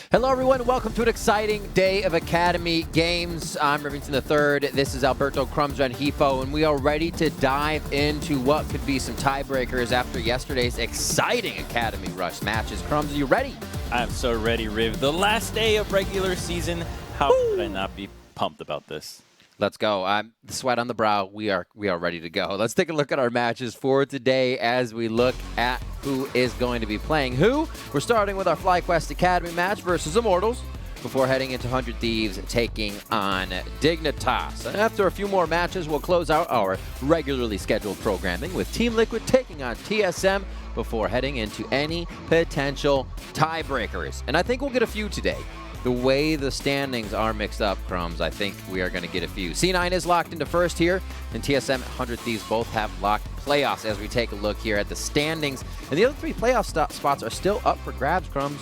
Hello, everyone. Welcome to an exciting day of Academy Games. I'm Rivington III. This is Alberto Crumbs-Rengifo, and we are ready to dive into what could be some tiebreakers after yesterday's exciting Academy Rush matches. Crumbs, are you ready? I'm so ready, Riv. The last day of regular season. How could I not be pumped about this? Let's go. The sweat on the brow. We are ready to go. Let's take a look at our matches for today as we look at who is going to be playing who. We're starting with our FlyQuest Academy match versus Immortals before heading into 100 Thieves taking on Dignitas. And after a few more matches, we'll close out our regularly scheduled programming with Team Liquid taking on TSM before heading into any potential tiebreakers. And I think we'll get a few today. The way the standings are mixed up, Crumbs, I think we are going to get a few. C9 is locked into first here, and TSM and 100 Thieves both have locked playoffs as we take a look here at the standings. And the other three playoff spots are still up for grabs, Crumbs.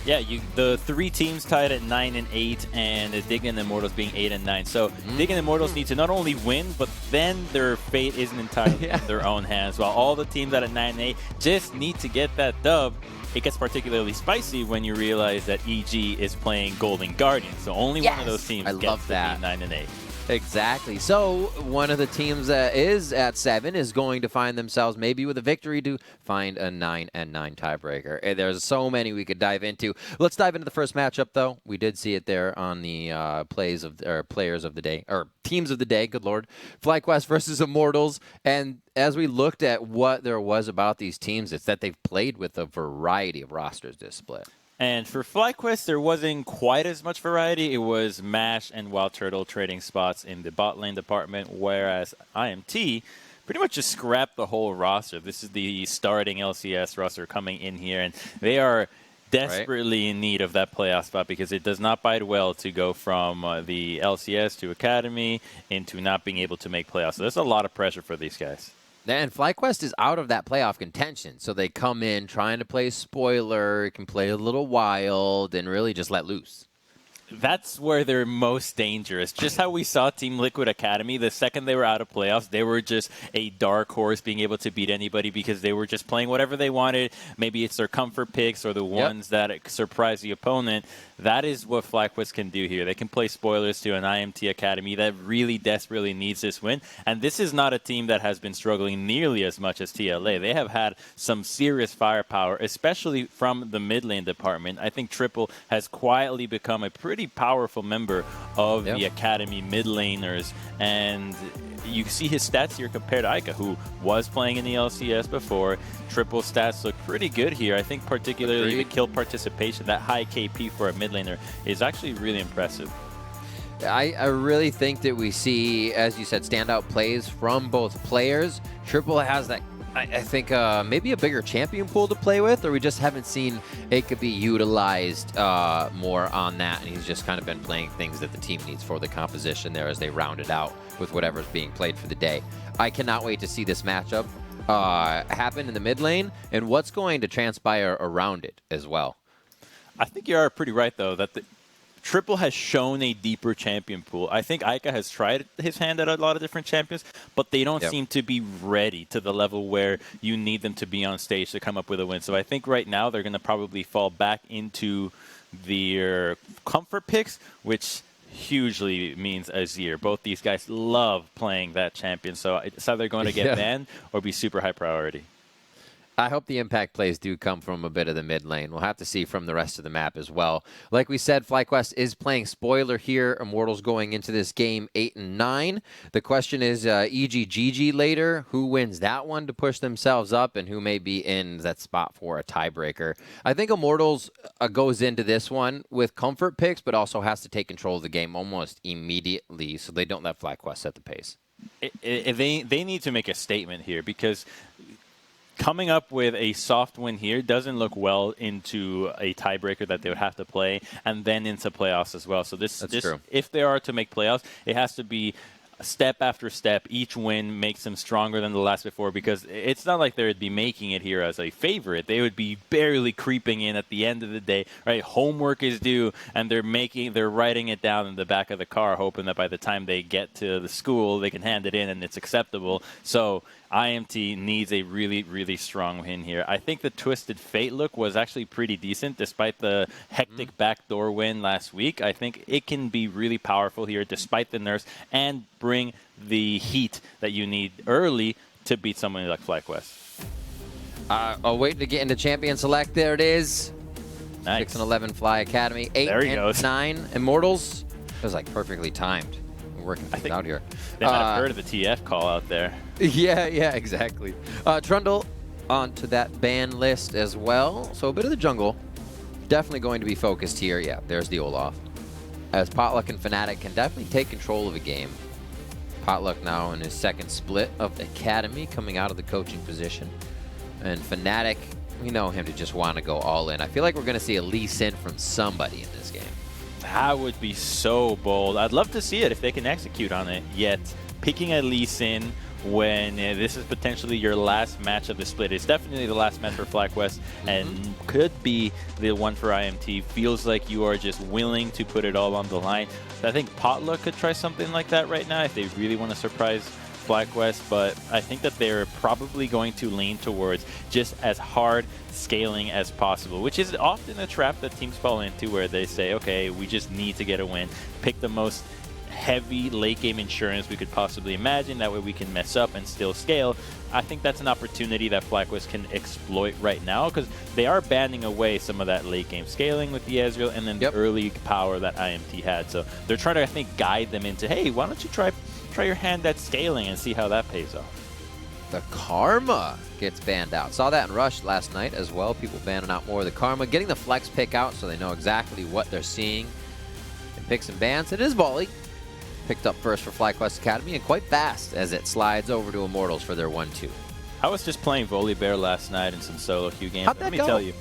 Yeah, the three teams tied at 9 and 8, and the Dig and Immortals being 8 and 9. So Dig and Immortals need to not only win, but then their fate isn't entirely in their own hands. While all the teams that are 9 and 8 just need to get that dub. It gets particularly spicy when you realize that EG is playing Golden Guardian. So only one of those teams gets to be 9 and 8. Exactly. So one of the teams that is at 7 is going to find themselves maybe with a victory to find a 9 and 9 tiebreaker. And there's so many we could dive into. Let's dive into the first matchup, though. We did see it there on the players of the day, or teams of the day. Good Lord. FlyQuest versus Immortals. And as we looked at what there was about these teams, it's that they've played with a variety of rosters this split. And for FlyQuest, there wasn't quite as much variety. It was Mash and Wild Turtle trading spots in the bot lane department, whereas IMT pretty much just scrapped the whole roster. This is the starting LCS roster coming in here, and they are desperately in need of that playoff spot because it does not bide well to go from the LCS to Academy into not being able to make playoffs. So there's a lot of pressure for these guys. And FlyQuest is out of that playoff contention, so they come in trying to play spoiler, can play a little wild, and really just let loose. That's where they're most dangerous. Just how we saw Team Liquid Academy, the second they were out of playoffs, they were just a dark horse being able to beat anybody because they were just playing whatever they wanted. Maybe it's their comfort picks or the ones that surprise the opponent. That is what FlyQuest can do here. They can play spoilers to an IMT Academy that really desperately needs this win. And this is not a team that has been struggling nearly as much as TLA. They have had some serious firepower, especially from the mid lane department. I think Triple has quietly become a pretty powerful member of the Academy mid laners. And you see his stats here compared to Ica, who was playing in the LCS before. Triple stats look pretty good here. I think particularly the kill participation, that high KP for a mid laner, is actually really impressive. I really think that we see, as you said, standout plays from both players. Triple has that, I think, maybe a bigger champion pool to play with, or we just haven't seen it could be utilized more on that, and he's just kind of been playing things that the team needs for the composition there as they round it out with whatever's being played for the day. I cannot wait to see this matchup happen in the mid lane and what's going to transpire around it as well. I think you are pretty right, though, that the Triple has shown a deeper champion pool. I think Ica has tried his hand at a lot of different champions, but they don't seem to be ready to the level where you need them to be on stage to come up with a win. So I think right now they're going to probably fall back into their comfort picks, which hugely means Azir. Both these guys love playing that champion, so it's either going to get banned or be super high priority. I hope the impact plays do come from a bit of the mid lane. We'll have to see from the rest of the map as well. Like we said, FlyQuest is playing spoiler here. Immortals going into this game 8 and 9. The question is EGGG later. Who wins that one to push themselves up and who may be in that spot for a tiebreaker? I think Immortals goes into this one with comfort picks, but also has to take control of the game almost immediately so they don't let FlyQuest set the pace. They need to make a statement here because coming up with a soft win here doesn't look well into a tiebreaker that they would have to play and then into playoffs as well. So this if they are to make playoffs, it has to be step after step. Each win makes them stronger than the last before because it's not like they would be making it here as a favorite. They would be barely creeping in at the end of the day, right? Homework is due and they're writing it down in the back of the car hoping that by the time they get to the school, they can hand it in and it's acceptable. So IMT needs a really, really strong win here. I think the Twisted Fate look was actually pretty decent despite the hectic backdoor win last week. I think it can be really powerful here despite the nerfs and bring the heat that you need early to beat someone like FlyQuest. Waiting to get into Champion Select. There it is. Nice. 6 and 11 Fly Academy. 8 There he and goes. 9 Immortals. It was like perfectly timed. We're working things out here. They might have heard of the TF call out there. Yeah, exactly. Trundle onto that ban list as well. So a bit of the jungle. Definitely going to be focused here. Yeah, there's the Olaf. As Potluck and Fnatic can definitely take control of a game. Potluck now in his second split of the Academy, coming out of the coaching position. And Fnatic, we know him to just want to go all in. I feel like we're going to see a Lee Sin from somebody in this game. That would be so bold. I'd love to see it if they can execute on it. Yet, picking a Lee Sin when this is potentially your last match of the split. It's definitely the last match for FlyQuest and could be the one for IMT. Feels like you are just willing to put it all on the line. I think Potluck could try something like that right now if they really want to surprise FlyQuest, but I think that they're probably going to lean towards just as hard scaling as possible, which is often a trap that teams fall into where they say, okay, we just need to get a win, pick the most heavy late game insurance we could possibly imagine, that way we can mess up and still scale. I think that's an opportunity that FlyQuest can exploit right now because they are banding away some of that late game scaling with the Ezreal and then the early power that IMT had. So they're trying to, I think, guide them into, hey, why don't you try your hand at scaling and see how that pays off. The Karma gets banned out. Saw that in Rush last night as well. People banning out more of the Karma, getting the flex pick out so they know exactly what they're seeing. And picks and bans. It is Volley. Picked up first for FlyQuest Academy and quite fast as it slides over to Immortals for their 1-2. I was just playing Volibear last night in some solo queue games. How'd that Let me go? tell you,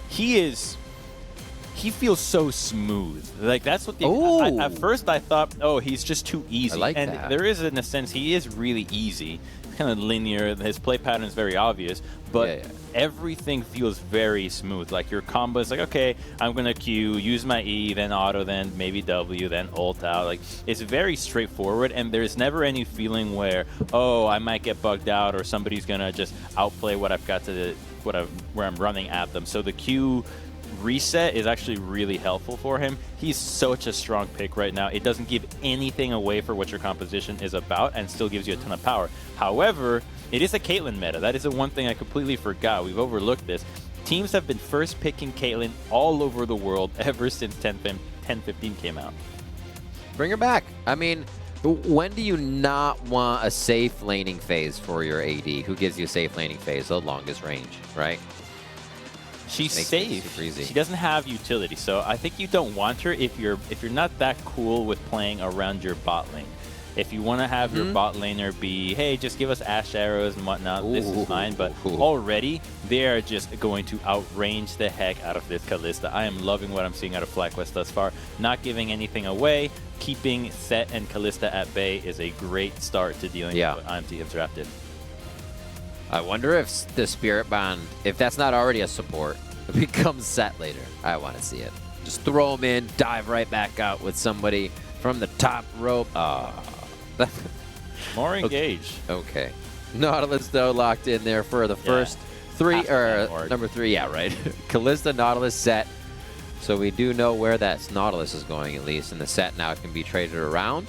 he feels so smooth. Like, that's what at first I thought, oh, he's just too easy. I like and that. there is, in a sense, he is really easy. Kind of linear. His play pattern is very obvious, but everything feels very smooth. Like, your combo is like, okay, I'm going to Q, use my E, then auto, then maybe W, then ult out. Like, it's very straightforward, and there's never any feeling where, oh, I might get bugged out or somebody's going to just outplay what I've got to where I'm running at them. So the Q reset is actually really helpful for him. He's such a strong pick right now. It doesn't give anything away for what your composition is about and still gives you a ton of power. However, it is a Caitlyn meta. That is the one thing I completely forgot. We've overlooked this. Teams have been first picking Caitlyn all over the world ever since 10-15 came out. Bring her back. I mean, when do you not want a safe laning phase for your AD? Who gives you a safe laning phase? The longest range, right? She's safe. She doesn't have utility, so I think you don't want her if you're not that cool with playing around your bot lane. If you want to have your bot laner be, hey, just give us Ash arrows and whatnot, this is fine. But already, they are just going to outrange the heck out of this Kalista. I am loving what I'm seeing out of FlyQuest thus far. Not giving anything away. Keeping Set and Kalista at bay is a great start to dealing with what IMT have drafted. I wonder if the Spirit Bond, if that's not already a support, it becomes Set later. I want to see it. Just throw him in, dive right back out with somebody from the top rope. More engaged. Okay. Nautilus, though, locked in there for the first three, or number 3. Yeah, right. Kalista, Nautilus, Set. So we do know where that Nautilus is going, at least. And the Set now can be traded around.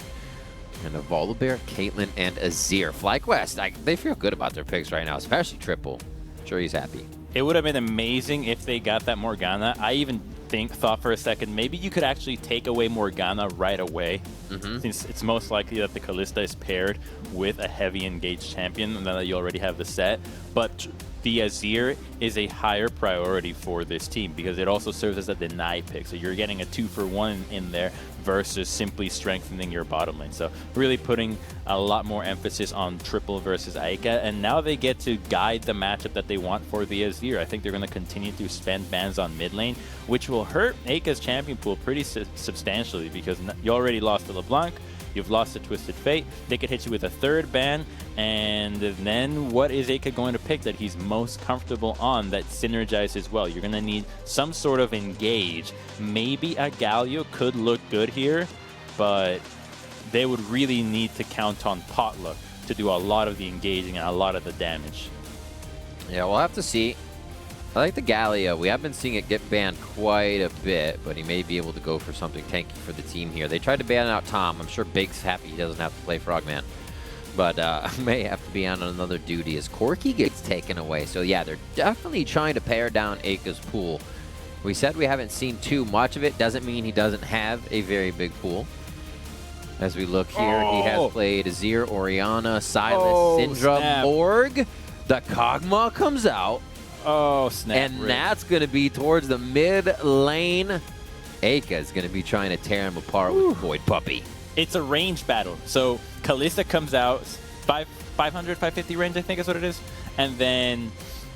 And a Volibear, Caitlyn, and Azir. FlyQuest, they feel good about their picks right now, especially Triple. I'm sure he's happy. It would have been amazing if they got that Morgana. I even thought for a second, maybe you could actually take away Morgana right away, since it's most likely that the Kalista is paired with a heavy engaged champion, and that you already have the Set. But the Azir is a higher priority for this team because it also serves as a deny pick. So you're getting a 2-for-1 in there versus simply strengthening your bottom lane. So really putting a lot more emphasis on Triple versus Aika. And now they get to guide the matchup that they want for the Azir. I think they're going to continue to spend bans on mid lane, which will hurt Aika's champion pool pretty substantially because you already lost to LeBlanc. You've lost to Twisted Fate. They could hit you with a third ban. And then what is Aika going to pick that he's most comfortable on that synergizes well? You're going to need some sort of engage. Maybe a Galio could look good here, but they would really need to count on Potluck to do a lot of the engaging and a lot of the damage. Yeah, we'll have to see. I like the Gallia. We have been seeing it get banned quite a bit, but he may be able to go for something tanky for the team here. They tried to ban out Tom. I'm sure Big's happy he doesn't have to play Frogman. But may have to be on another duty as Corky gets taken away. So yeah, they're definitely trying to pare down Aka's pool. We said we haven't seen too much of it. Doesn't mean he doesn't have a very big pool. As we look here, he has played Azir, Orianna, Silas, Syndra, snap. Morg. The Kog'Maw comes out. Oh, snap. And that's going to be towards the mid lane. Aka is going to be trying to tear him apart with Void Puppy. It's a range battle. So Kalista comes out, 500, 550 range, I think is what it is. And then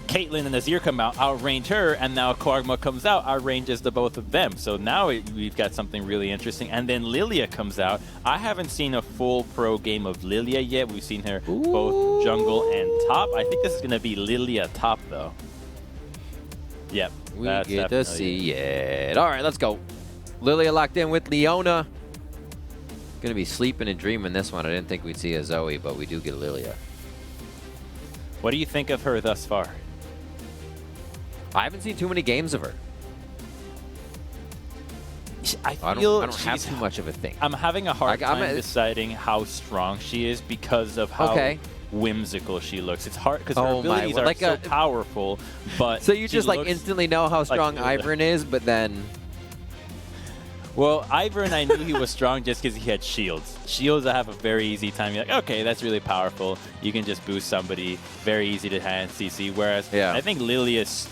Caitlyn and Azir come out, outrange her, and now Kog'Maw comes out, outranges the both of them. So now we've got something really interesting. And then Lilia comes out. I haven't seen a full pro game of Lilia yet. We've seen her both jungle and top. I think this is going to be Lilia top, though. Yep. We get to see it. All right, let's go. Lilia locked in with Leona. Going to be sleeping and dreaming this one. I didn't think we'd see a Zoe, but we do get Lilia. What do you think of her thus far? I haven't seen too many games of her. I don't have too much of a thing. I'm having a hard time deciding how strong she is because of how whimsical she looks. It's hard because her abilities are so powerful, but so you just like instantly know how strong Ivern is, but then... Well, Ivern, I knew he was strong just because he had shields. Shields, I have a very easy time. You're like, okay, that's really powerful. You can just boost somebody. Very easy to hand CC. Whereas I think Lilia's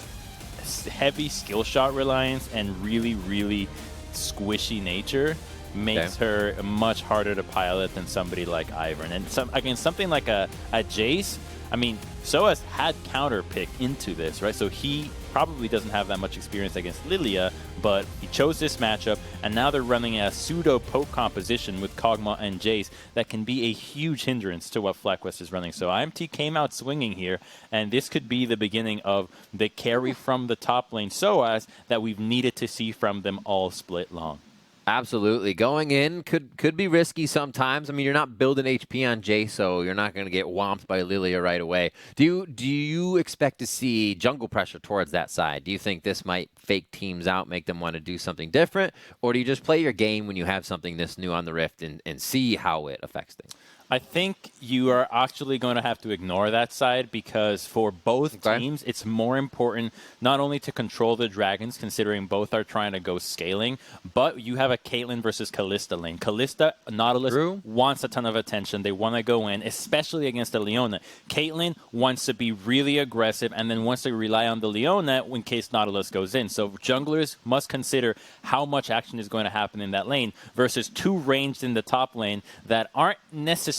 heavy skill shot reliance and really, really squishy nature makes her much harder to pilot than somebody like Ivern. And against something like a Jace, I mean, Soas had counter pick into this, right? So he probably doesn't have that much experience against Lilia, but he chose this matchup, and now they're running a pseudo poke composition with Kog'Maw and Jace that can be a huge hindrance to what FlyQuest is running. So IMT came out swinging here, and this could be the beginning of the carry from the top lane Soas that we've needed to see from them all split long. Absolutely. Going in could be risky sometimes. I mean, you're not building HP on Jace, so you're not going to get whomped by Lilia right away. Do you expect to see jungle pressure towards that side? Do you think this might fake teams out, make them want to do something different? Or do you just play your game when you have something this new on the Rift and see how it affects things? I think you are actually going to have to ignore that side because for both teams, it's more important not only to control the dragons, considering both are trying to go scaling, but you have a Caitlyn versus Kalista lane. Kalista, Nautilus wants a ton of attention. They want to go in, especially against the Leona. Caitlyn wants to be really aggressive and then wants to rely on the Leona in case Nautilus goes in. So junglers must consider how much action is going to happen in that lane versus two ranged in the top lane that aren't necessarily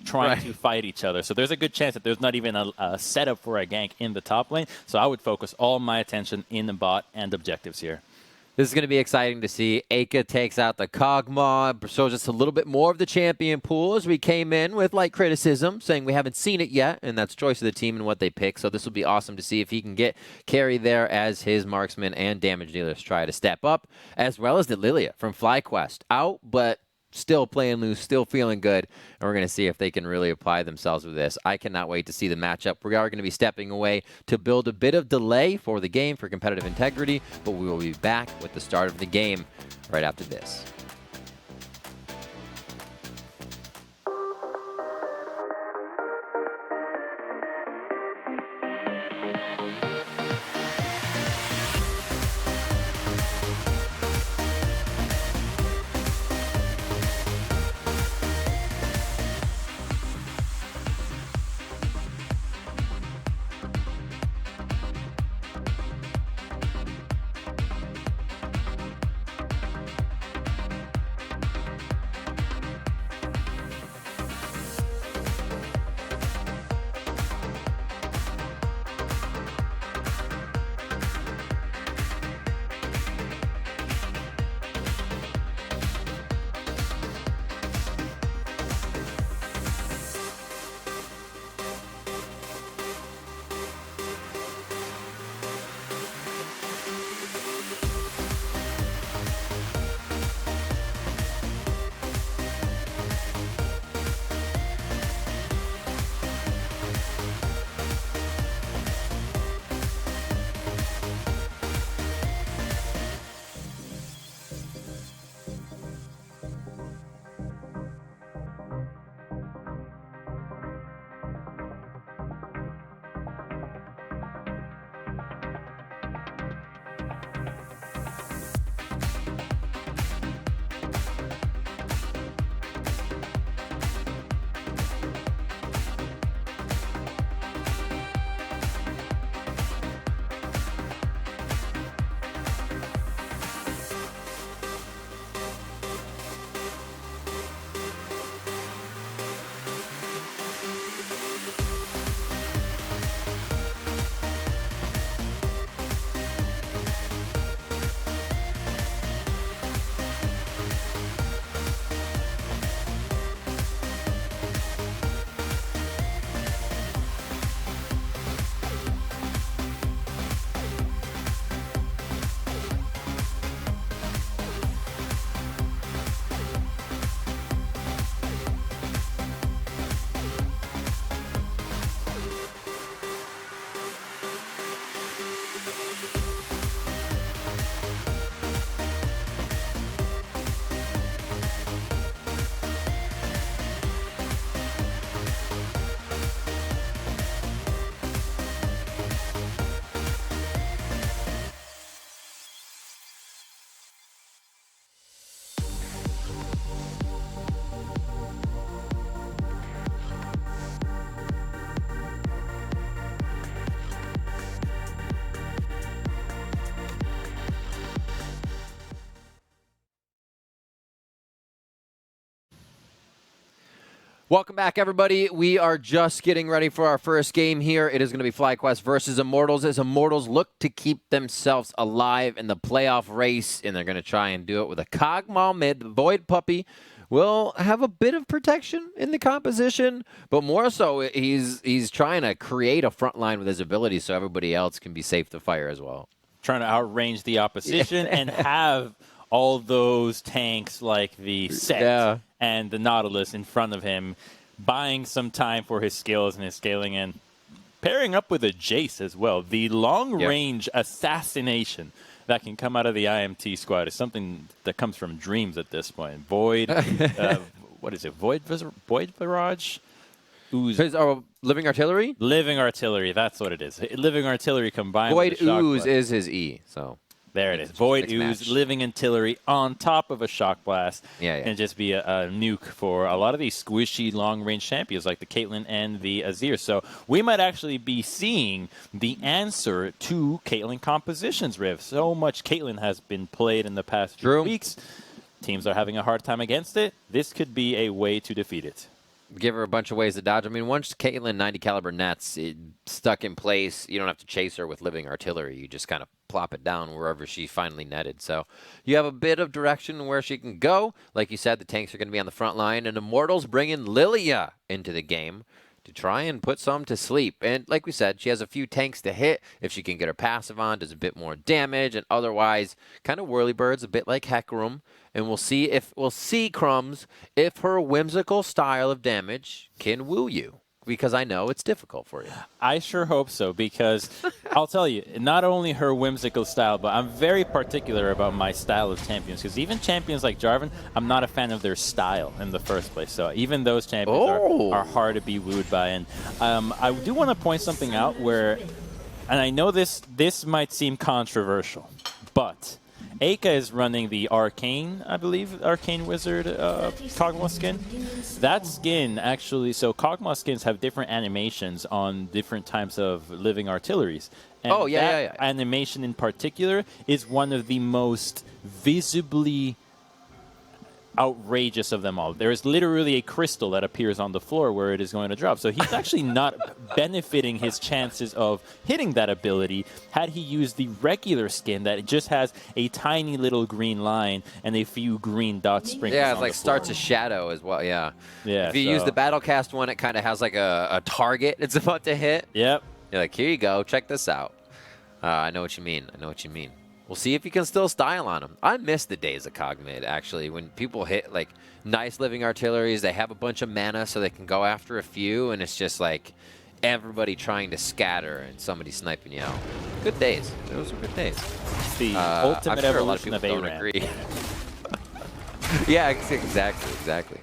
trying to fight each other. So there's a good chance that there's not even a setup for a gank in the top lane. So I would focus all my attention in the bot and objectives here. This is going to be exciting to see. Aka takes out the Kog'Maw, shows us a little bit more of the champion pool as we came in with light criticism, saying we haven't seen it yet, and that's choice of the team and what they pick. So this will be awesome to see if he can get carry there as his marksman and damage dealers try to step up, as well as the Lilia from FlyQuest. Out, but still playing loose, still feeling good, and we're going to see if they can really apply themselves with this. I cannot wait to see the matchup. We are going to be stepping away to build a bit of delay for the game for competitive integrity, but we will be back with the start of the game right after this. Welcome back, everybody. We are just getting ready for our first game here. It is going to be FlyQuest versus Immortals, as Immortals look to keep themselves alive in the playoff race, and they're going to try and do it with a Kog'Maw mid. The Void Puppy will have a bit of protection in the composition, but more so, he's trying to create a front line with his abilities so everybody else can be safe to fire as well. Trying to outrange the opposition and have all those tanks like the Set and the Nautilus in front of him, buying some time for his skills and his scaling, and pairing up with a Jace as well. The long-range assassination that can come out of the IMT squad is something that comes from dreams at this point. Void, what is it? Void Barrage? Ooze. Living Artillery? Living Artillery, that's what it is. Living Artillery combined Void with the Shock Ooze Blast. is his E, so... There it is. Void Ooze, Living Artillery on top of a Shock Blast. Can just be a nuke for a lot of these squishy long-range champions like the Caitlyn and the Azir. So we might actually be seeing the answer to Caitlyn compositions, Riv. So much Caitlyn has been played in the past few weeks. Teams are having a hard time against it. This could be a way to defeat it. Give her a bunch of ways to dodge. I mean, once Caitlyn 90 caliber nets stuck in place, you don't have to chase her with Living Artillery. You just kind of plop it down wherever she finally netted. So you have a bit of direction where she can go. Like you said, the tanks are going to be on the front line, and Immortals bringing Lilia into the game to try and put some to sleep. And like we said, she has a few tanks to hit. If she can get her passive on, does a bit more damage, and otherwise kind of whirlybirds, a bit like Hecarim. And we'll see Crumbs if her whimsical style of damage can woo you, because I know it's difficult for you. I sure hope so, because I'll tell you, not only her whimsical style, but I'm very particular about my style of champions, because even champions like Jarvan, I'm not a fan of their style in the first place. So even those champions are hard to be wooed by. And I do want to point something out where, and I know this might seem controversial, but Aka is running the Arcane, I believe, Arcane Wizard Kog'Maw skin. That skin actually, so Kog'Maw skins have different animations on different types of Living Artilleries. And that animation in particular is one of the most visibly outrageous of them all. There is literally a crystal that appears on the floor where it is going to drop. So he's actually not benefiting his chances of hitting that ability had he used the regular skin that just has a tiny little green line and a few green dots sprinkled on it's like the floor. starts a shadow as well, Yeah, if you use the Battlecast one, it kind of has like a target it's about to hit. Yep. You're like, here you go, check this out. I know what you mean. We'll see if you can still style on them. I miss the days of Cogmid, actually, when people hit, like, nice Living Artilleries. They have a bunch of mana so they can go after a few, and it's just, like, everybody trying to scatter and somebody sniping you out. Good days. Those were good days. The ultimate I'm sure a lot of evolution people of don't ARAM. agree. Yeah, exactly.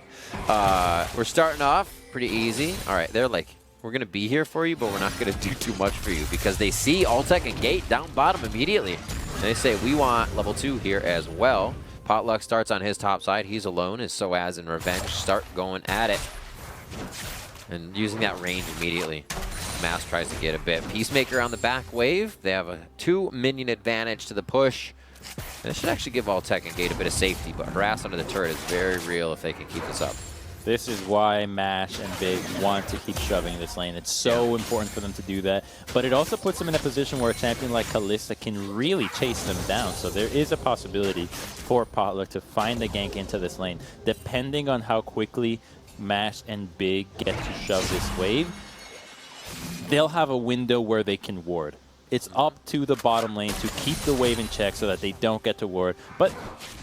We're starting off pretty easy. All right, they're like, we're going to be here for you, but we're not going to do too much for you, because they see Altec and Gate down bottom immediately. And they say, we want level 2 here as well. Potluck starts on his top side. He's alone as Soaz and Revenge start going at it. And using that range immediately. Mass tries to get a bit. Peacemaker on the back wave. They have a 2-minion advantage to the push. And it should actually give Altec and Gate a bit of safety, but harass under the turret is very real if they can keep this up. This is why Mash and Big want to keep shoving this lane. It's so important for them to do that. But it also puts them in a position where a champion like Kalista can really chase them down. So there is a possibility for Potluck to find a gank into this lane. Depending on how quickly Mash and Big get to shove this wave, they'll have a window where they can ward. It's up to the bottom lane to keep the wave in check so that they don't get to ward. But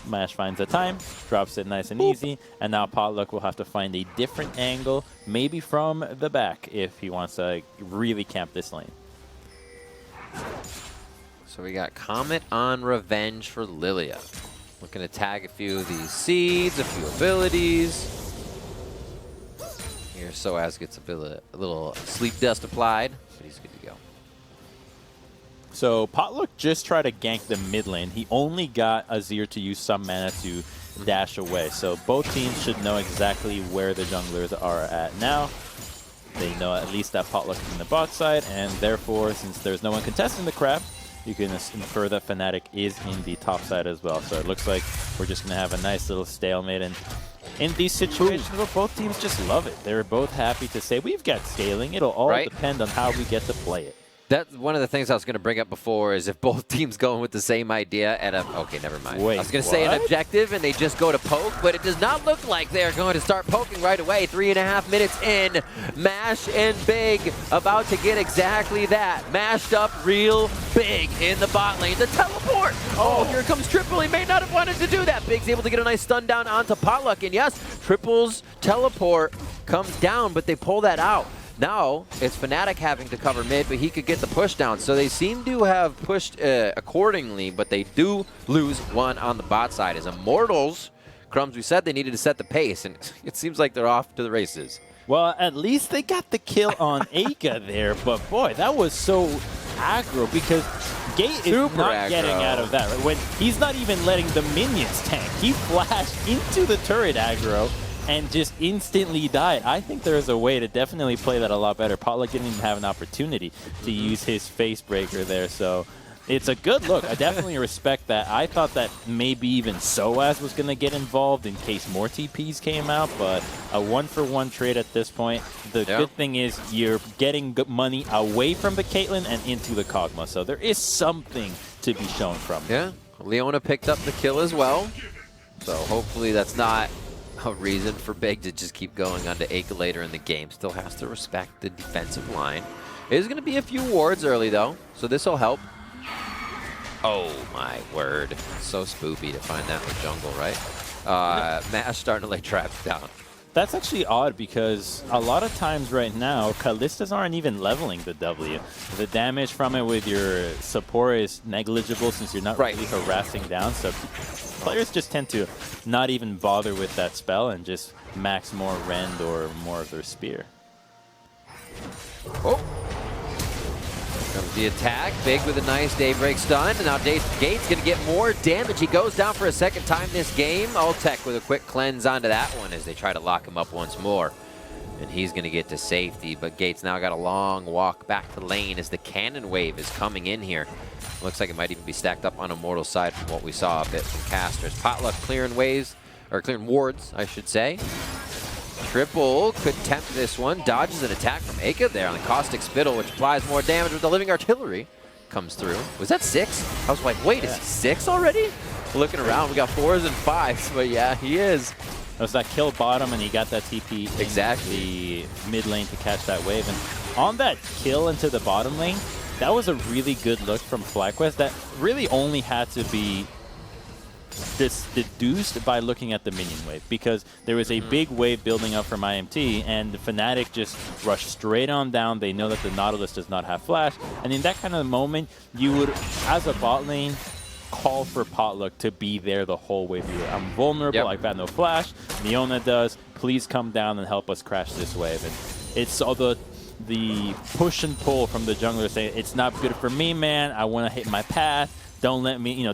Mash finds the time, drops it nice and easy, and now Potluck will have to find a different angle, maybe from the back, if he wants to really camp this lane. So we got Comet on Revenge for Lilia. Looking to tag a few of these seeds, a few abilities. Here Soaz gets a little sleep dust applied, but he's good to go. So Potluck just tried to gank the mid lane. He only got Azir to use some mana to dash away. So both teams should know exactly where the junglers are at now. They know at least that Potluck is in the bot side, and therefore, since there's no one contesting the crap, you can infer that Fnatic is in the top side as well. So it looks like we're just going to have a nice little stalemate. And in these situations, well, both teams just love it. They're both happy to say, we've got scaling. It'll all depend on how we get to play it. That's one of the things I was going to bring up before is if both teams going with the same idea at a... Okay, never mind. Wait, I was going to say an objective and they just go to poke, but it does not look like they're going to start poking right away. 3.5 minutes in. Mash and Big about to get exactly that. Mashed up real big in the bot lane. The teleport! Oh, here comes Triple. He may not have wanted to do that. Big's able to get a nice stun down onto Potluck. And yes, Triple's teleport comes down, but they pull that out. Now, it's Fnatic having to cover mid, but he could get the push down. So they seem to have pushed accordingly, but they do lose one on the bot side. As Immortals, Crumbs, we said they needed to set the pace, and it seems like they're off to the races. Well, at least they got the kill on Aka there, but boy, that was so aggro because Gate is not getting out of that. Right? When he's not even letting the minions tank. He flashed into the turret aggro and just instantly died. I think there is a way to definitely play that a lot better. Potluck didn't even have an opportunity to use his face breaker there, so it's a good look. I definitely respect that. I thought that maybe even Soaz was going to get involved in case more TPs came out, but a 1-for-1 trade at this point. The good thing is you're getting good money away from the Caitlyn and into the Kog'Maw, so there is something to be shown from. Yeah, Leona picked up the kill as well, so hopefully that's not a reason for Big to just keep going onto Aka later in the game. Still has to respect the defensive line. There's going to be a few wards early, though, so this will help. Oh, my word. So spoopy to find that in the jungle, right? Mash starting to lay traps down. That's actually odd because a lot of times right now, Kallistas aren't even leveling the W. The damage from it with your support is negligible since you're not really harassing down, so players just tend to not even bother with that spell and just max more Rend or more of their spear. Oh! Comes the attack. Big with a nice Daybreak stun. And now Gate's going to get more damage. He goes down for a second time this game. Ultech with a quick cleanse onto that one as they try to lock him up once more. And he's going to get to safety. But Gate's now got a long walk back to lane as the cannon wave is coming in here. Looks like it might even be stacked up on Immortal's side from what we saw a bit from casters. Potluck clearing waves, or clearing wards, I should say. Triple could tempt this one. Dodges an attack from Aka there on the Caustic Spittle, which applies more damage with the Living Artillery. Comes through. Was that 6? I was like, wait, is he 6 already? Looking around, we got 4s and 5s, but yeah, he is. It was that kill bottom, and he got that TP exactly in the mid lane to catch that wave. And on that kill into the bottom lane, that was a really good look from FlyQuest that really only had to be deduced by looking at the minion wave, because there was a big wave building up from IMT, and the Fnatic just rushed straight on down. They know that the Nautilus does not have flash, and in that kind of moment, you would, as a bot lane, call for Potluck to be there the whole way through. I'm vulnerable, I've got no flash, Neona does, please come down and help us crash this wave. And it's all the push and pull from the jungler saying, it's not good for me, man, I want to hit my path, don't let me,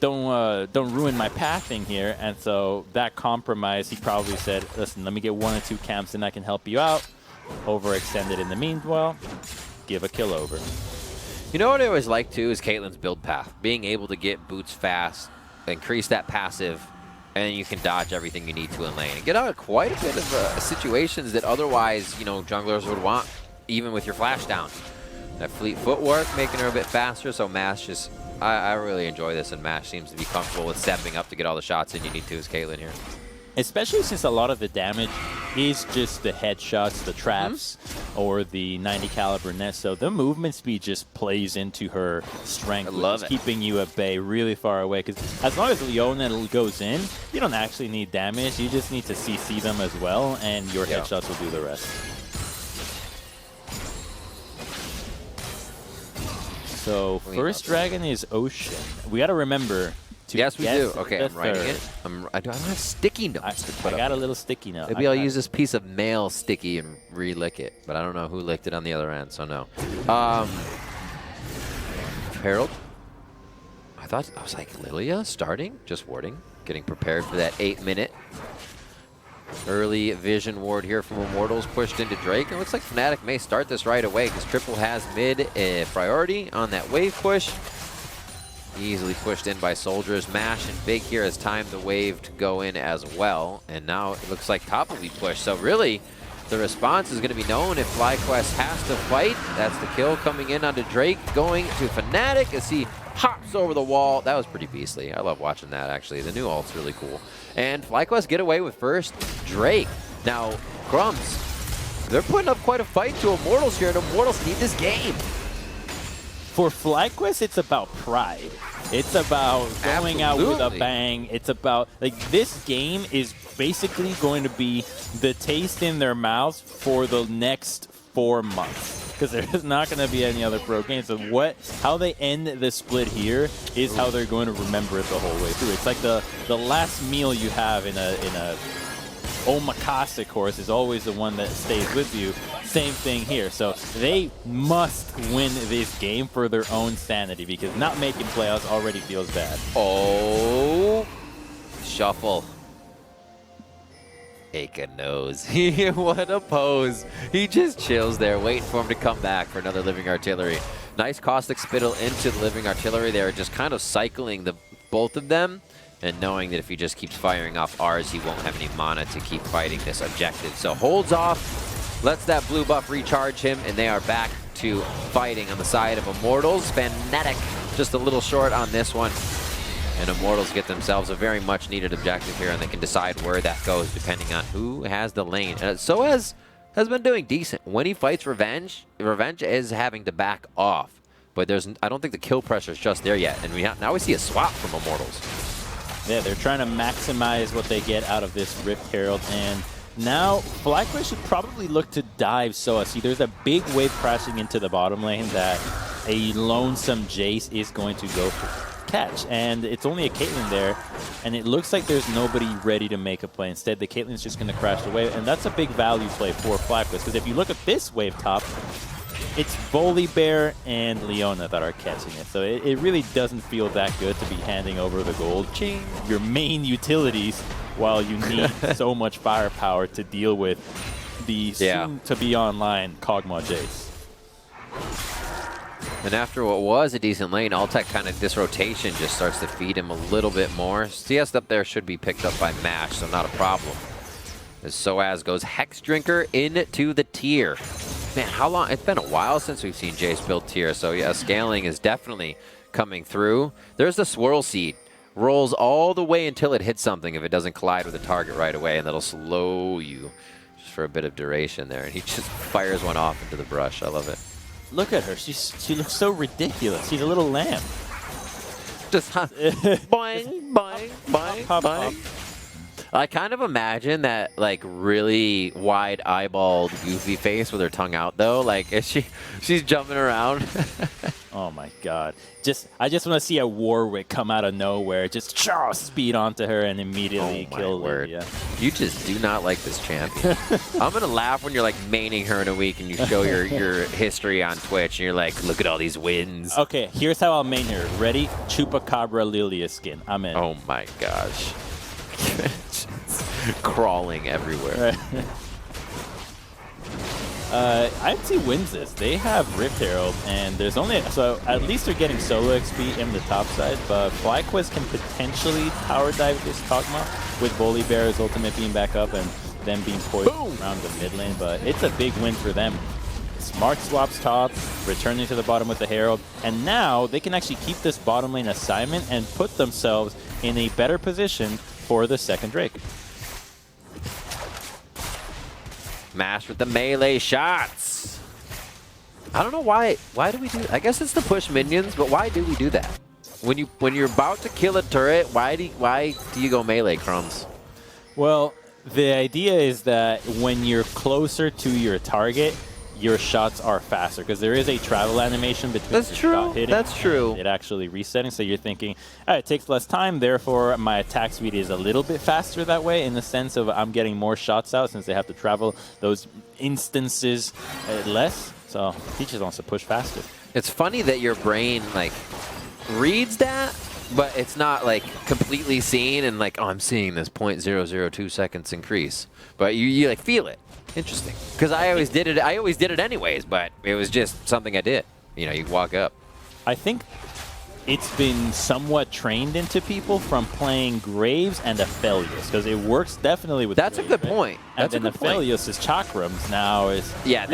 don't ruin my pathing here. And so that compromise, he probably said, listen, let me get 1 or 2 camps and I can help you out. Overextended in the meanwhile, give a kill over. You know what I always like too is Caitlyn's build path. Being able to get boots fast, increase that passive, and you can dodge everything you need to in lane. And get out of quite a bit of situations that otherwise, junglers would want, even with your flash down. That fleet footwork, making her a bit faster, so Mash just... I really enjoy this, and Mash seems to be comfortable with stepping up to get all the shots in you need to as Caitlyn here. Especially since a lot of the damage is just the headshots, the traps, or the 90 caliber net. So the movement speed just plays into her strength. I love it. Keeping you at bay really far away. Because as long as Leona goes in, you don't actually need damage. You just need to CC them as well, and your headshots will do the rest. So first dragon is Ocean. We got to remember to yes, we do. guess Okay, the I'm writing third. it. I don't have sticky notes to put I got up. a little sticky note. Maybe I'll use this piece of mail sticky and re-lick it, but I don't know who licked it on the other end, so no. Herald. I was like, Lilia starting? Just warding. Getting prepared for that 8-minute early vision ward here from Immortals pushed into Drake. It looks like Fnatic may start this right away because Triple has mid priority on that wave push. Easily pushed in by soldiers. Mash and Big here has timed the wave to go in as well. And now it looks like top will be pushed. So really, the response is going to be known if FlyQuest has to fight. That's the kill coming in onto Drake, going to Fnatic as he hops over the wall. That was pretty beastly. I love watching that, actually. The new ult's really cool. And FlyQuest get away with first Drake. Now, Crumbs, they're putting up quite a fight to Immortals here, and Immortals need this game. For FlyQuest, it's about pride. It's about going out with a bang. It's about, like, this game is basically going to be the taste in their mouths for the next 4 months. Because there's not going to be any other pro games. So how they end the split here is how they're going to remember it the whole way through. It's like the last meal you have in a omakase course is always the one that stays with you. Same thing here. So they must win this game for their own sanity, because not making playoffs already feels bad. Oh, shuffle. Aika knows. What a pose. He just chills there, waiting for him to come back for another Living Artillery. Nice caustic spittle into the Living Artillery there, just kind of cycling both of them, and knowing that if he just keeps firing off ours, he won't have any mana to keep fighting this objective. So holds off, lets that blue buff recharge him, and they are back to fighting on the side of Immortals. Fnatic just a little short on this one. And Immortals get themselves a very much needed objective here, and they can decide where that goes depending on who has the lane. So has been doing decent. When he fights Revenge, Revenge is having to back off. But I don't think the kill pressure is just there yet. And now we see a swap from Immortals. Yeah, they're trying to maximize what they get out of this Rift Herald, and now FlyQuest should probably look to dive Soa. See, there's a big wave crashing into the bottom lane that a lonesome Jace is going to go for catch, and it's only a Caitlyn there, and it looks like there's nobody ready to make a play. Instead, the Caitlyn's just going to crash the wave, and that's a big value play for FlyQuest, because if you look at this wave top, it's Volibear and Leona that are catching it. So it really doesn't feel that good to be handing over the gold, your main utilities, while you need so much firepower to deal with the soon-to-be online Kog'Maw Jace. And after what was a decent lane, Altec kind of, this rotation just starts to feed him a little bit more. CS up there should be picked up by Mash, so not a problem. As Soaz goes Hex Drinker into the tier. Man, how long? It's been a while since we've seen Jace build tier, so yeah, scaling is definitely coming through. There's the Swirl Seed. Rolls all the way until it hits something if it doesn't collide with the target right away, and that'll slow you just for a bit of duration there. And he just fires one off into the brush. I love it. Look at her. She looks so ridiculous. She's a little lamb. Just boing, boing, boing, pop, boing. I kind of imagine that, like, really wide eyeballed goofy face with her tongue out, though. Like, she's jumping around. Oh my god. I just want to see a Warwick come out of nowhere, just speed onto her and immediately kill her. Yeah. You just do not like this champion. I'm going to laugh when you're, like, maining her in a week and you show your history on Twitch and you're like, look at all these wins. Okay, here's how I'll main her. Ready? Chupacabra Lilia skin. I'm in. Oh my gosh. Crawling everywhere. IMTA wins this. They have Rift Herald, and there's only, so at least they're getting solo XP in the top side, but FlyQuest can potentially power dive this Kog'Maw with Volibear's ultimate being back up and them being poisoned around the mid lane, but it's a big win for them. Smart swaps top, returning to the bottom with the Herald, and now they can actually keep this bottom lane assignment and put themselves in a better position for the second Drake. Mash with the melee shots. I don't know why do we do, I guess it's to push minions, but why do we do that? When you're about to kill a turret, why do you go melee, Crumbs? Well, the idea is that when you're closer to your target, your shots are faster, because there is a travel animation between shot hitting and it actually resetting. So you're thinking, it takes less time, therefore my attack speed is a little bit faster that way, in the sense of I'm getting more shots out since they have to travel those instances less. So he just wants to push faster. It's funny that your brain, like, reads that, but it's not, like, completely seen and like, oh, I'm seeing this 0.002 seconds increase. But you like feel it. Interesting. Because I always did it anyways, but it was just something I did. You know, you walk up. I think it's been somewhat trained into people from playing Graves and Aphelios, because it works definitely with That's Graves, a good right? point. And That's a then good point. Aphelios' Chakrams now is... Yeah,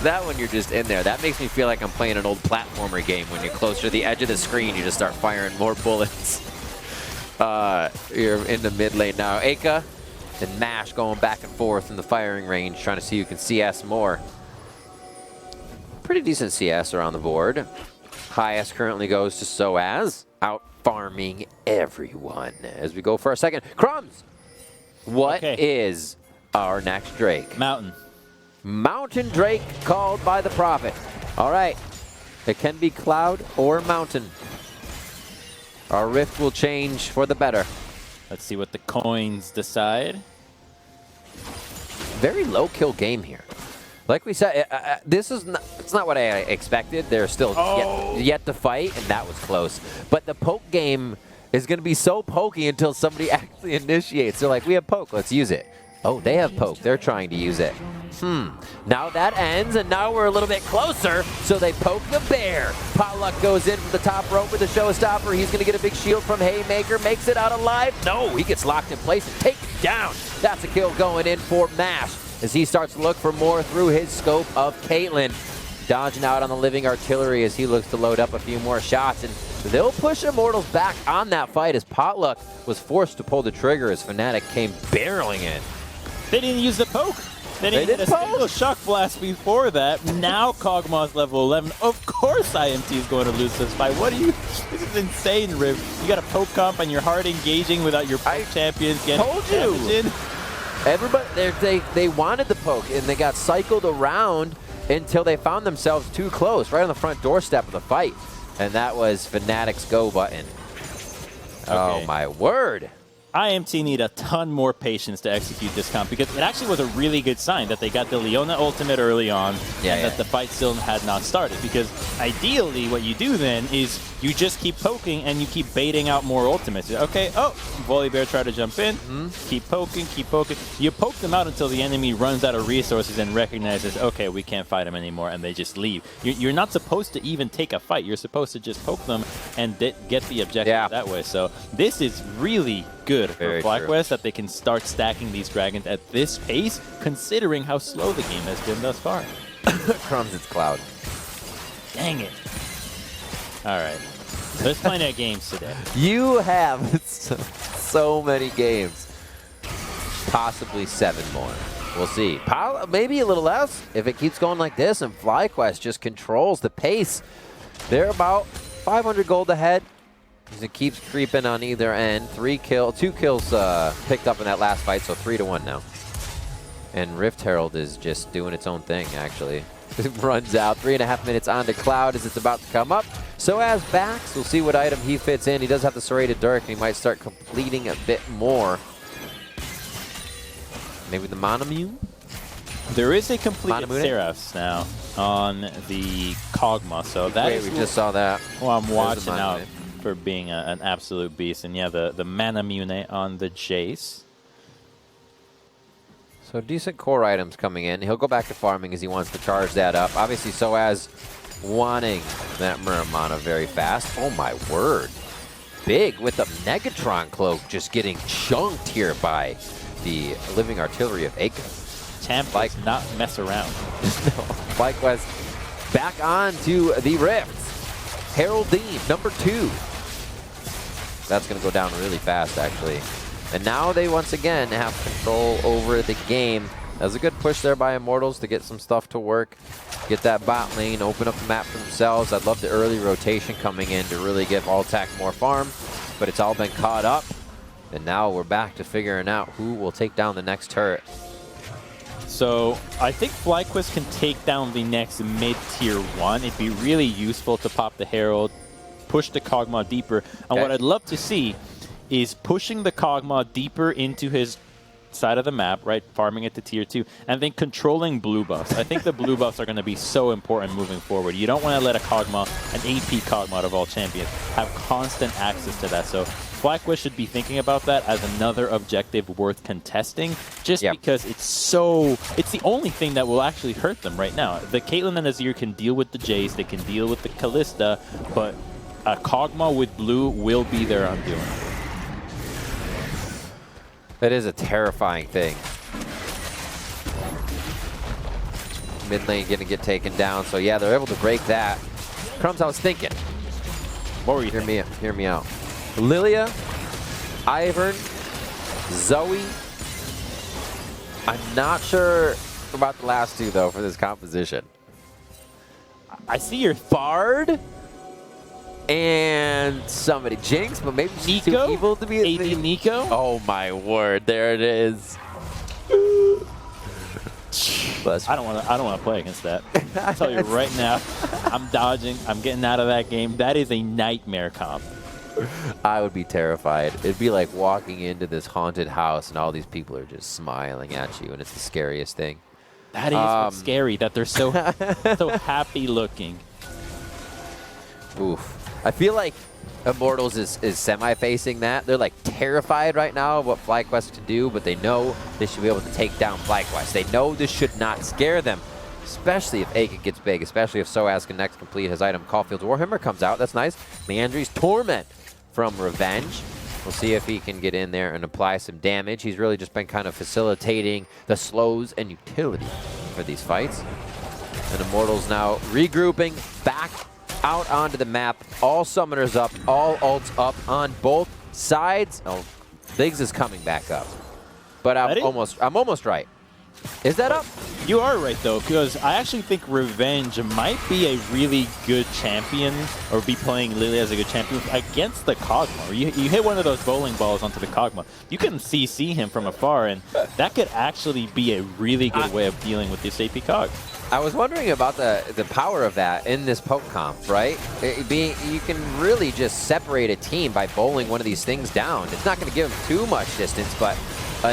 that one you're just in there. That makes me feel like I'm playing an old platformer game. When you're closer to the edge of the screen, you just start firing more bullets. You're in the mid lane now. Aka and Mash going back and forth in the firing range, trying to see who can CS more. Pretty decent CS around the board. Highest currently goes to Soaz, out farming everyone. As we go for our second. Crumbs! What is our next Drake? Mountain. Mountain Drake called by the Prophet. All right. It can be Cloud or Mountain. Our rift will change for the better. Let's see what the coins decide. Very low kill game here. Like we said, this is not, it's not what I expected. They're still yet to fight, and that was close. But the poke game is going to be so pokey until somebody actually initiates. They're like, we have poke, let's use it. Oh, they have poke. They're trying to use it. Now that ends, and now we're a little bit closer, so they poke the bear. Potluck goes in from the top rope with the showstopper. He's going to get a big shield from Haymaker. Makes it out alive. No, he gets locked in place and taken down. That's a kill going in for Mash as he starts to look for more through his scope of Caitlyn. Dodging out on the living artillery as he looks to load up a few more shots. And they'll push Immortals back on that fight as Potluck was forced to pull the trigger as Fnatic came barreling in. They didn't use the poke. They didn't hit a single shock blast before that. Now Kog'Maw's level 11. Of course IMT is going to lose this fight. What are you? This is insane, Riv. You got a poke comp and you're hard engaging without your poke champions getting damage in. Everybody, they wanted the poke and they got cycled around until they found themselves too close, right on the front doorstep of the fight. And that was Fnatic's go button. Okay. Oh my word. IMT need a ton more patience to execute this comp, because it actually was a really good sign that they got the Leona ultimate early on and that the fight still had not started. Because ideally what you do then is you just keep poking and you keep baiting out more ultimates. Okay, Volibear tried to jump in, keep poking, keep poking. You poke them out until the enemy runs out of resources and recognizes, okay, we can't fight them anymore, and they just leave. You're not supposed to even take a fight. You're supposed to just poke them and get the objective that way. So this is really good for FlyQuest that they can start stacking these dragons at this pace, considering how slow the game has been thus far. Crumbs, it's Cloud. Dang it. All right. There's plenty of games today. You have so many games. Possibly 7 more. We'll see. Maybe a little less if it keeps going like this and FlyQuest just controls the pace. They're about 500 gold ahead. As it keeps creeping on either end. 2 kills picked up in that last fight, so 3-1 now. And Rift Herald is just doing its own thing, actually. It runs out. 3.5 minutes onto Cloud as it's about to come up. So as Bax, we'll see what item he fits in. He does have the Serrated Dirk, and he might start completing a bit more. Maybe the Monomune? There is a completed Seraphs now on the Kog'Maw, so that is... we just saw that. Well, I'm watching out for being an absolute beast. And yeah, the Manamune on the Jace. So decent core items coming in. He'll go back to farming as he wants to charge that up. Obviously, Soaz wanting that Muramana very fast. Oh my word. Big with the Negatron cloak just getting chunked here by the living artillery of Aka. Champ like not mess around. No. FlyQuest back on to the Rift. Heraldine, number 2. That's going to go down really fast, actually. And now they once again have control over the game. That was a good push there by Immortals to get some stuff to work. Get that bot lane, open up the map for themselves. I'd love the early rotation coming in to really give Alltech more farm. But it's all been caught up. And now we're back to figuring out who will take down the next turret. So I think FlyQuest can take down the next mid-tier 1. It'd be really useful to pop the Herald, push the Kog'Maw deeper. And what I'd love to see is pushing the Kog'Maw deeper into his side of the map, right, farming it to tier 2, and then controlling blue buffs. I think the blue buffs are going to be so important moving forward. You don't want to let a Kog'Maw, an AP Kog'Maw of all champions, have constant access to that. So FlyQuest should be thinking about that as another objective worth contesting, just because it's the only thing that will actually hurt them right now. The Caitlyn and Azir can deal with the Jace, they can deal with the Kalista, but a Kog'Maw with blue will be their undoing. That is a terrifying thing. Mid lane going to get taken down, so yeah, they're able to break that. Crumbs, I was thinking. What were you thinking? Hear me out. Lilia, Ivern, Zoe. I'm not sure about the last two, though, for this composition. I see your Bard. And somebody, Jinx, but maybe she's too Nico? evil to be a AD thing. Nico? Oh my word, there it is. I don't want to play against that. I'll tell you right now, I'm dodging. I'm getting out of that game. That is a nightmare comp. I would be terrified. It'd be like walking into this haunted house and all these people are just smiling at you, and it's the scariest thing. That is what's scary, that they're so happy looking. Oof. I feel like Immortals is semi-facing that. They're like terrified right now of what FlyQuest can do, but they know they should be able to take down FlyQuest. They know this should not scare them, especially if Aiken gets big, especially if Soaz can next complete his item. Caulfield's Warhammer comes out. That's nice. Meandry's Torment from Revenge. We'll see if he can get in there and apply some damage. He's really just been kind of facilitating the slows and utility for these fights. And Immortals now regrouping back out onto the map. All summoners up, all ults up on both sides. Oh, Biggs is coming back up. But I'm almost right. Is that up? You are right, though, because I actually think Revenge might be a really good champion, or be playing Lily as a good champion against the Kog'Maw. You hit one of those bowling balls onto the Kog'Maw. You can CC him from afar, and that could actually be a really good way of dealing with this AP Cog. I was wondering about the power of that in this poke comp, right? You can really just separate a team by bowling one of these things down. It's not going to give them too much distance, but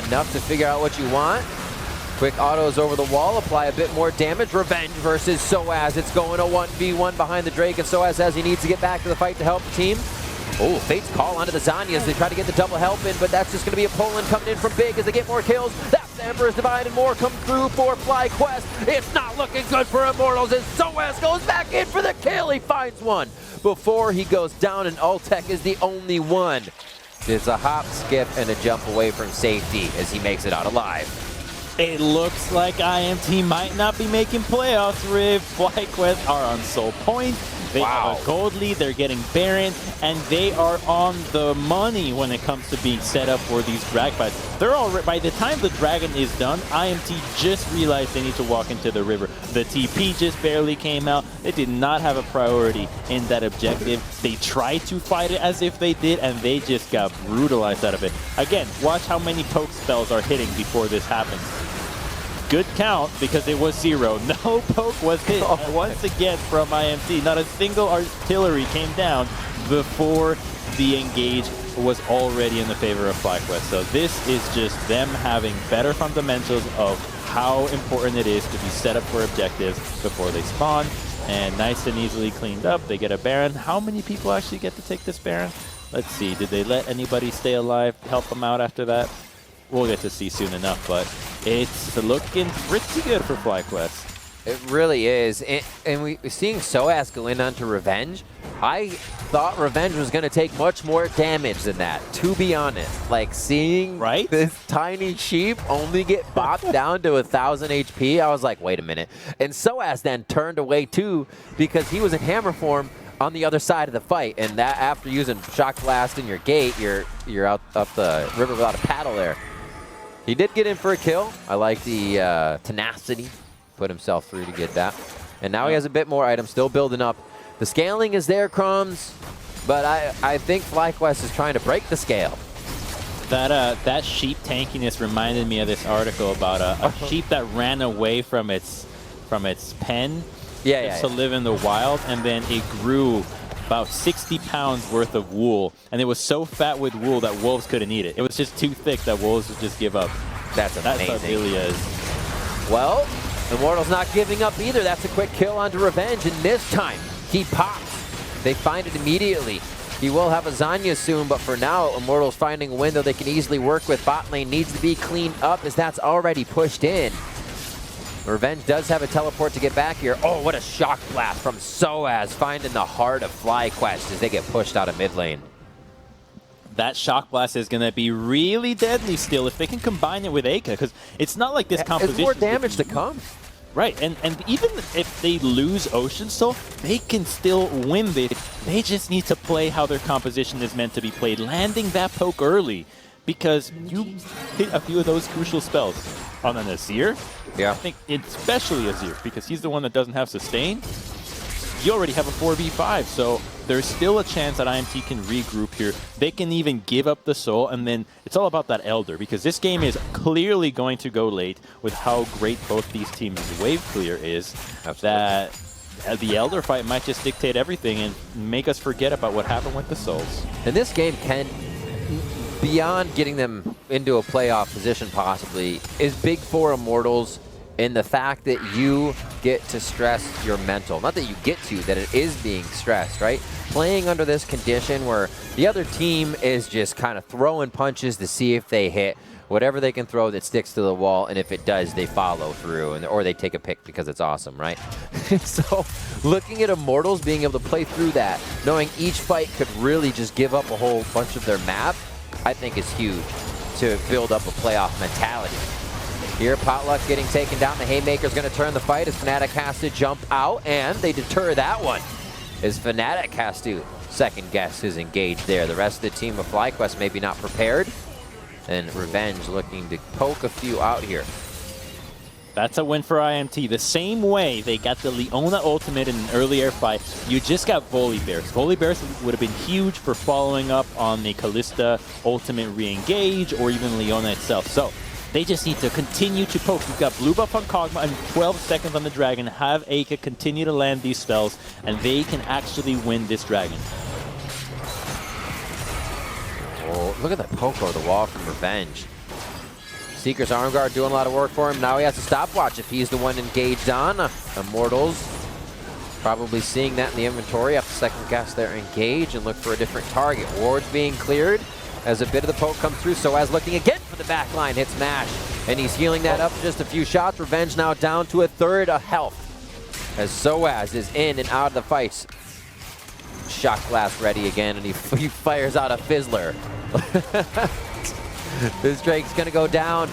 enough to figure out what you want. Quick autos over the wall, apply a bit more damage. Revenge versus Soaz. It's going a 1v1 behind the Drake, and Soaz says he needs to get back to the fight to help the team. Oh, Fate's call onto the Zanyas. They try to get the double help in, but that's just going to be a pull-in coming in from Big as they get more kills. That's Emperor's Divine and more come through for FlyQuest. It's not looking good for Immortals as Soaz goes back in for the kill. He finds one before he goes down, and Ultek is the only one. There's a hop, skip, and a jump away from safety as he makes it out alive. It looks like IMT might not be making playoffs. Riv, FlyQuest are on Soul Point. They have a gold lead, they're getting Baron, and they are on the money when it comes to being set up for these drag fights. They're already, by the time the dragon is done, IMT just realized they need to walk into the river. The TP just barely came out. They did not have a priority in that objective. They tried to fight it as if they did, and they just got brutalized out of it. Again, watch how many poke spells are hitting before this happens. Good count, because it was 0. No poke was hit once again from IMT. Not a single artillery came down before the engage was already in the favor of FlyQuest. So this is just them having better fundamentals of how important it is to be set up for objectives before they spawn. And nice and easily cleaned up. They get a Baron. How many people actually get to take this Baron? Let's see. Did they let anybody stay alive, help them out after that? We'll get to see soon enough, but it's looking pretty good for FlyQuest. It really is. And we're seeing Soaz go in onto Revenge. I thought Revenge was going to take much more damage than that, to be honest. Like, seeing this tiny sheep only get bopped down to 1,000 HP, I was like, wait a minute. And Soaz then turned away, too, because he was in hammer form on the other side of the fight. And that after using Shock Blast in your gate, you're out up the river without a paddle there. He did get in for a kill. I like the tenacity. Put himself through to get that. And now he has a bit more items, still building up. The scaling is there, Crumbs, but I think FlyQuest is trying to break the scale. That sheep tankiness reminded me of this article about a sheep that ran away from its pen to live in the wild, and then it grew about 60 pounds worth of wool, and it was so fat with wool that wolves couldn't eat it. It was just too thick that wolves would just give up. That's amazing. That's how FLYA is. Well, Immortals not giving up either. That's a quick kill onto Revenge, and this time he pops. They find it immediately. He will have a Zanya soon, but for now, Immortals finding a window they can easily work with. Bot lane needs to be cleaned up as that's already pushed in. Revenge does have a teleport to get back here. Oh, what a shock blast from Soaz, finding the heart of FlyQuest as they get pushed out of mid lane. That shock blast is going to be really deadly still if they can combine it with Aka, because it's not like this composition. It's more damage to come. Right, and even if they lose Ocean Soul, they can still win this. They just need to play how their composition is meant to be played, landing that poke early, because you hit a few of those crucial spells on an Azir. Yeah. I think especially Azir, because he's the one that doesn't have sustain. You already have a 4v5, so there's still a chance that IMT can regroup here. They can even give up the soul, and then it's all about that Elder, because this game is clearly going to go late with how great both these teams' wave clear is. Absolutely. That the Elder fight might just dictate everything and make us forget about what happened with the souls. And this game can, beyond getting them into a playoff position possibly, is big for Immortals in the fact that you get to stress your mental. Not that you get to, that it is being stressed, right? Playing under this condition where the other team is just kind of throwing punches to see if they hit whatever they can throw that sticks to the wall, and if it does, they follow through, and or they take a pick because it's awesome, right? So looking at Immortals being able to play through that, knowing each fight could really just give up a whole bunch of their map, I think is huge to build up a playoff mentality. Here, Potluck getting taken down. The Haymaker's going to turn the fight as Fnatic has to jump out, and they deter that one as Fnatic has to second guess his engage there. The rest of the team of FlyQuest maybe not prepared, and Revenge looking to poke a few out here. That's a win for IMT. The same way they got the Leona ultimate in an earlier fight, you just got Volley Bears. Volley Bears would have been huge for following up on the Kalista ultimate re-engage or even Leona itself. So they just need to continue to poke. You've got blue buff on Kog'Maw and 12 seconds on the Dragon. Have Aka continue to land these spells, and they can actually win this Dragon. Oh, look at that poke over the wall from Revenge. Seeker's arm guard doing a lot of work for him. Now he has to stopwatch if he's the one engaged on. Immortals probably seeing that in the inventory. Have to second guess their engage and look for a different target. Ward's being cleared as a bit of the poke comes through. Soaz looking again for the back line. Hits Mash, and he's healing that up just a few shots. Revenge now down to a third of health as Soaz is in and out of the fights. Shock blast ready again, and he fires out a Fizzler. This Drake's gonna go down.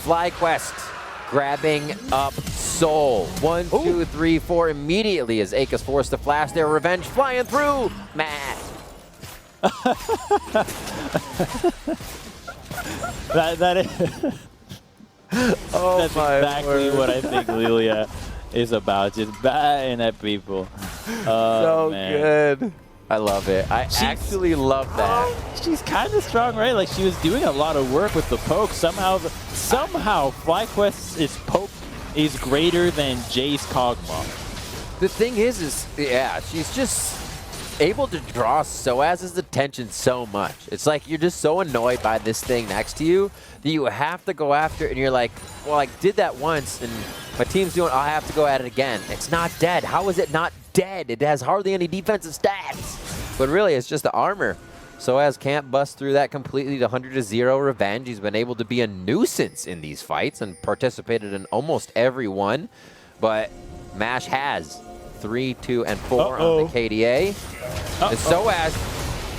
FlyQuest grabbing up Soul. 1, 2, 3, 4 immediately as Aka's forced to flash there. Revenge flying through. Matt. that is Oh, that's exactly what I think FLYA is about. Just batting at people. So man. good. I love it. I actually love that. She's kind of strong, right? Like, she was doing a lot of work with the poke. Somehow FlyQuest's poke is greater than Jay's Kog'Maw. The thing is yeah, she's just able to draw Soaz's attention so much. It's like you're just so annoyed by this thing next to you that you have to go after it, and you're like, well, I did that once, and my team's doing, I have to go at it again. It's not dead. How is it not dead? It has hardly any defensive stats. But really, it's just the armor. Soaz can't bust through that completely to 100-0 Revenge. He's been able to be a nuisance in these fights and participated in almost every one. But Mash has 3, 2, and 4 on the KDA. And Soaz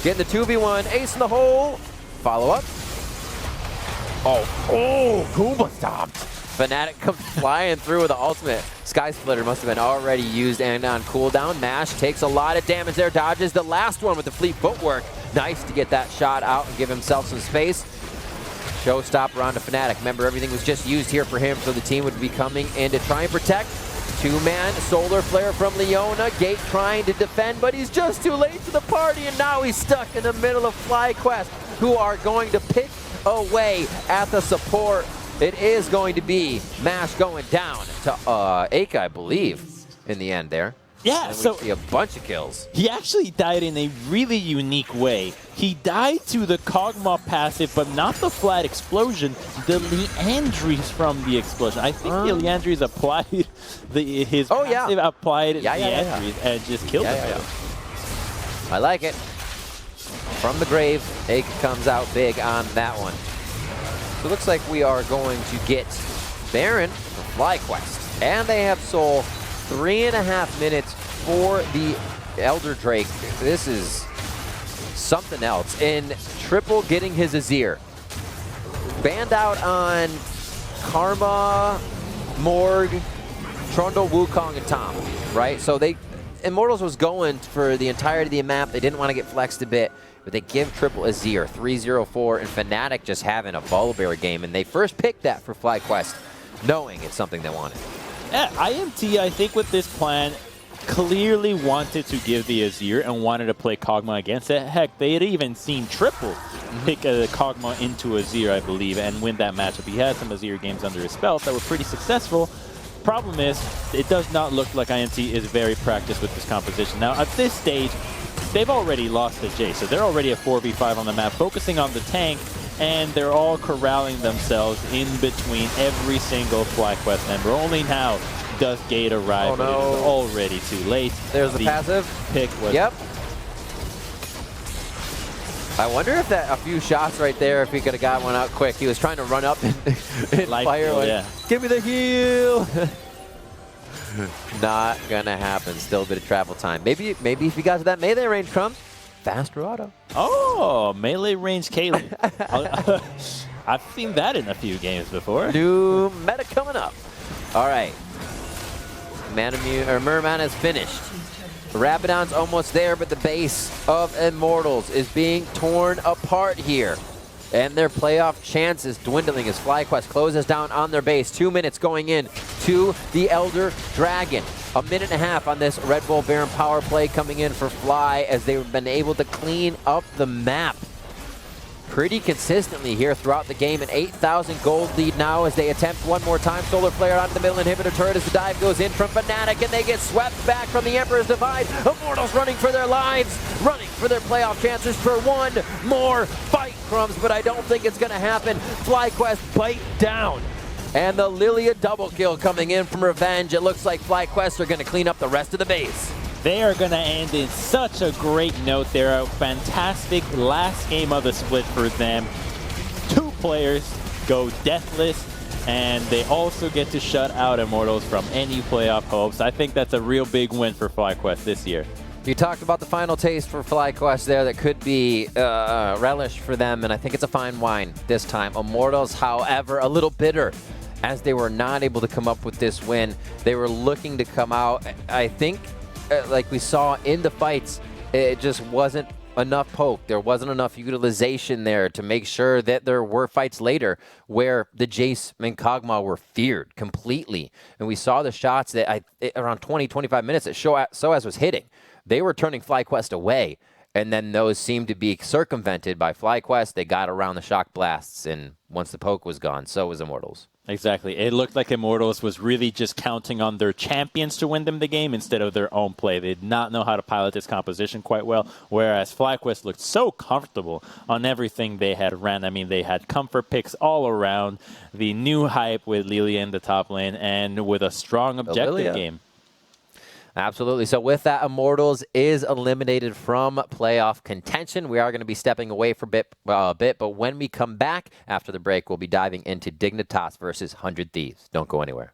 getting the 2v1, ace in the hole. Follow up. Oh, Goomba stomped. Fnatic comes flying through with the ultimate. Sky Splitter must have been already used and on cooldown. Mash takes a lot of damage there, dodges the last one with the fleet footwork. Nice to get that shot out and give himself some space. Showstopper onto Fnatic. Remember, everything was just used here for him, so the team would be coming in to try and protect. Two-man solar flare from Leona. Gate trying to defend, but he's just too late to the party, and now he's stuck in the middle of FlyQuest, who are going to pick away at the support. It is going to be Mash going down to Aka, I believe, in the end there. Yeah, And so we see a bunch of kills. he actually died in a really unique way. He died to the Kog'Maw passive, but not the flat explosion, the Leandries from the explosion. I think the Leandries applied his passive applied Leandries and just killed him. I like it. From the grave, Ake comes out big on that one. So it looks like we are going to get Baron for FlyQuest. And they have Soul 3.5 minutes for the Elder Drake. This is something else. In triple getting his Azir. Banned out on Karma, Morg, Trundle, Wukong, and Tom, right? So Immortals was going for the entirety of the map. They didn't want to get flexed a bit, but they give triple Azir, 3-0-4, and Fnatic just having a Volibear game. And they first picked that for FlyQuest, knowing it's something they wanted. Yeah, IMT, I think with this plan, clearly wanted to give the Azir and wanted to play Kog'Maw against it. Heck, they had even seen Triple pick a Kog'Maw into Azir, I believe, and win that matchup. He had some Azir games under his belt that were pretty successful. Problem is, it does not look like IMT is very practiced with this composition. Now, at this stage, they've already lost to Jay, so they're already a 4v5 on the map, focusing on the tank, and they're all corralling themselves in between every single FlyQuest member. Only now does Gate arrive, but it is already too late. There's the passive. Pick was I wonder if that a few shots right there, if he could have got one out quick. He was trying to run up and fire. Like, give me the heal. Not gonna happen. Still a bit of travel time. Maybe if he got to that melee range, Crumbs, faster auto. Oh, melee range Kaylee. I've seen that in a few games before. New meta coming up. All right. Merman is finished. Rabadon's almost there, but the base of Immortals is being torn apart here. And their playoff chances dwindling as FlyQuest closes down on their base. 2 minutes going in to the Elder Dragon. 1.5 minutes on this Red Bull Baron power play coming in for Fly as they've been able to clean up the map pretty consistently here throughout the game. An 8,000 gold lead now as they attempt one more time. Solar Flare onto the middle inhibitor turret as the dive goes in from Fnatic, and they get swept back from the Emperor's Divide. Immortals running for their lives, running for their playoff chances for one more fight, Crumbs, but I don't think it's going to happen. FlyQuest bite down. And the Lilia double kill coming in from Revenge. It looks like FlyQuest are going to clean up the rest of the base. They are going to end in such a great note. They're a fantastic last game of the split for them. 2 players go deathless, and they also get to shut out Immortals from any playoff hopes. I think that's a real big win for FlyQuest this year. You talked about the final taste for FlyQuest there that could be relish for them, and I think it's a fine wine this time. Immortals, however, a little bitter as they were not able to come up with this win. They were looking to come out, I think, like we saw in the fights, it just wasn't enough poke. There wasn't enough utilization there to make sure that there were fights later where the Jace and Kog'Maw were feared completely. And we saw the shots that around 20-25 minutes that Soaz was hitting. They were turning FlyQuest away, and then those seemed to be circumvented by FlyQuest. They got around the shock blasts, and once the poke was gone, so was Immortals. Exactly. It looked like Immortals was really just counting on their champions to win them the game instead of their own play. They did not know how to pilot this composition quite well, whereas FlyQuest looked so comfortable on everything they had ran. I mean, they had comfort picks all around, the new hype with Lilia in the top lane, and with a strong objective game. Absolutely. So with that, Immortals is eliminated from playoff contention. We are going to be stepping away for a bit, but when we come back after the break, we'll be diving into Dignitas versus 100 Thieves. Don't go anywhere.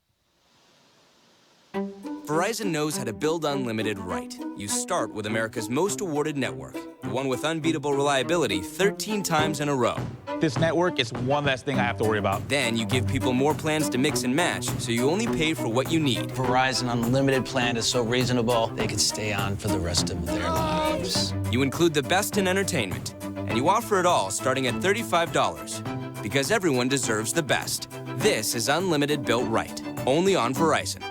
Verizon knows how to build unlimited right. You start with America's most awarded network, the one with unbeatable reliability 13 times in a row. This network is one less thing I have to worry about. Then you give people more plans to mix and match, so you only pay for what you need. Verizon Unlimited plan is so reasonable, they could stay on for the rest of their lives. You include the best in entertainment, and you offer it all starting at $35, because everyone deserves the best. This is Unlimited built right, only on Verizon.